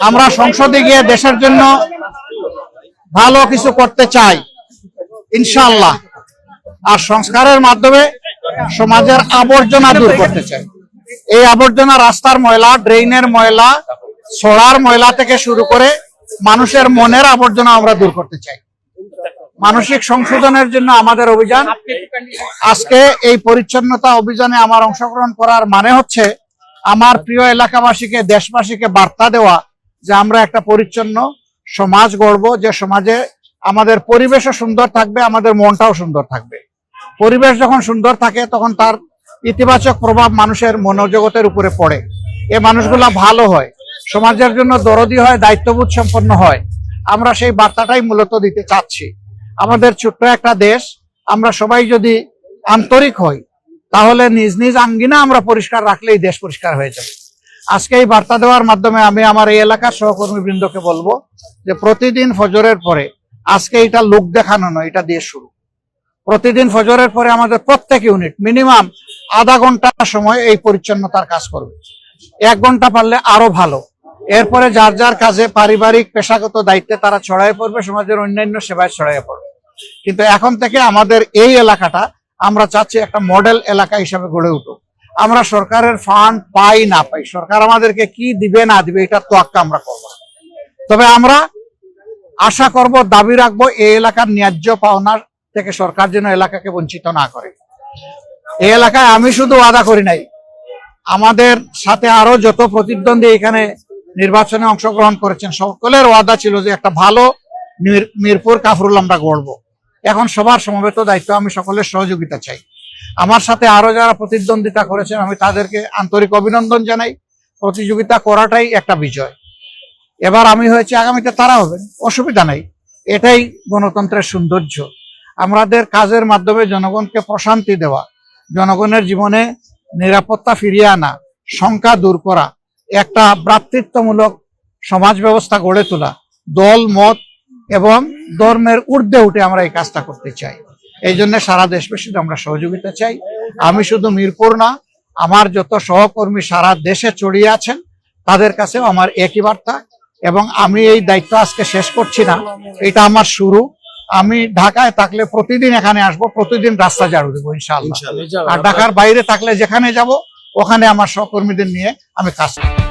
আমরা সংসদে গিয়ে দেশের জন্য ভালো কিছু করতে চাই ইনশাআল্লাহ। আর সংস্কারের মাধ্যমে সমাজের আবর্জনা দূর করতে চাই। এই আবর্জনা রাস্তার ময়লা, ড্রেইনের ময়লা, ছড়ার ময়লা থেকে শুরু করে মানুষের মনের আবর্জনা আমরা দূর করতে চাই। মানসিক সংশোধনের জন্য আমাদের অভিযান। আজকে এই পরিচ্ছন্নতা অভিযানে আমার অংশগ্রহণ করার মানে হচ্ছে আমার প্রিয় এলাকাবাসীকে, দেশবাসীকে বার্তা দেওয়া যে আমরা একটা পরিচ্ছন্ন সমাজ গড়ব, যে সমাজে আমাদের পরিবেশও সুন্দর থাকবে, আমাদের মনটাও সুন্দর থাকবে। পরিবেশ যখন সুন্দর থাকে তখন তার ইতিবাচক প্রভাব মানুষের মনোজগতের উপরে পড়ে। এই মানুষগুলা ভালো হয়, সমাজের জন্য দরদি হয়, দায়িত্ববোধ সম্পন্ন হয়। আমরা সেই বার্তাটাই মূলত দিতে চাচ্ছি। আমাদের ছোট্ট একটা দেশ, আমরা সবাই যদি আন্তরিক হই তাহলে নিজ নিজ আঙ্গিনা আমরা পরিষ্কার রাখলেই দেশ পরিষ্কার হয়ে যাবে। আজকে এই বার্তা দেওয়ার মাধ্যমে আমি আমার এই এলাকার সহকর্মীবৃন্দকে বলবো যে প্রতিদিন ফজরের পরে, আজকে এটা লোক দেখানো নয়, এটা দিয়ে শুরু। প্রতিদিন ফজরের পরে আমাদের প্রত্যেক ইউনিট মিনিমাম আধা ঘন্টা সময় এই পরিচ্ছন্নতার কাজ করবে। 1 ঘন্টা পারলে আরো ভালো। এরপরে যার যার কাজে, পারিবারিক পেশাগত দায়িত্বে তারা ছড়াইয়ে পড়বে, সমাজের অন্যান্য সেবায় ছড়াইয়ে পড়বে। কিন্তু এখন থেকে আমাদের এই এলাকাটা আমরা চাচ্ছি একটা মডেল এলাকা হিসাবে গড়ে উঠুক। আমরা সরকারের ফান্ড পাই না পাই, সরকার আমাদেরকে কি দিবে না দিবে এটা তোয়াক্কা আমরা করবো। তবে আমরা আশা করব, দাবি রাখবো, এই এলাকার ন্যায্য পাওনার থেকে সরকার যেন এলাকাকে বঞ্চিত না করে। এই এলাকায় আমি শুধু ওয়াদা করি নাই, আমাদের সাথে আরো যত প্রতিদ্বন্দ্বী এখানে নির্বাচনে অংশগ্রহণ করেছেন সকলের ওয়াদা ছিল যে একটা ভালো মিরপুর কাফরুল আমরা গড়বো। এখন সবার সমবেত দায়িত্ব, আমি সকলের সহযোগিতা চাই। আমার সাথে আরো যারা প্রতিদ্বন্দ্বিতা করেছেন আমি তাদেরকে আন্তরিক অভিনন্দন জানাই। প্রতিযোগিতা করাটাই একটা বিজয়। এবার আমি হয়েছি, আগামীতে তারা হবেন, অসুবিধা নাই। এটাই গণতন্ত্রের সৌন্দর্য। আমাদের কাজের মাধ্যমে জনগণকে প্রশান্তি দেওয়া, জনগণের জীবনে নিরাপত্তা ফিরিয়ে আনা, শঙ্কা দূর করা, একটা ভ্রাতৃত্বমূলক সমাজ ব্যবস্থা গড়ে তোলা, দল মত এবং ধর্মের ঊর্ধ্বে উঠে আমরা এই কাজটা করতে চাই। এই জন্য সারা দেশবাসীর আমরা সহযোগিতা চাই। আমি শুধু মিরপুর না, আমার যত সহকর্মী সারা দেশে ছড়িয়ে আছেন তাদের কাছেও আমার একই বার্তা। এবং আমি এই দায়িত্ব আজকে শেষ করছি না, এটা আমার শুরু। আমি ঢাকায় থাকলে প্রতিদিন এখানে আসবো, প্রতিদিন রাস্তা ঝাড়ু দেবো ইনশাআল্লাহ। আর ঢাকার বাইরে থাকলে যেখানে যাব ওখানে আমার সহকর্মীদের নিয়ে আমি কাজ করব।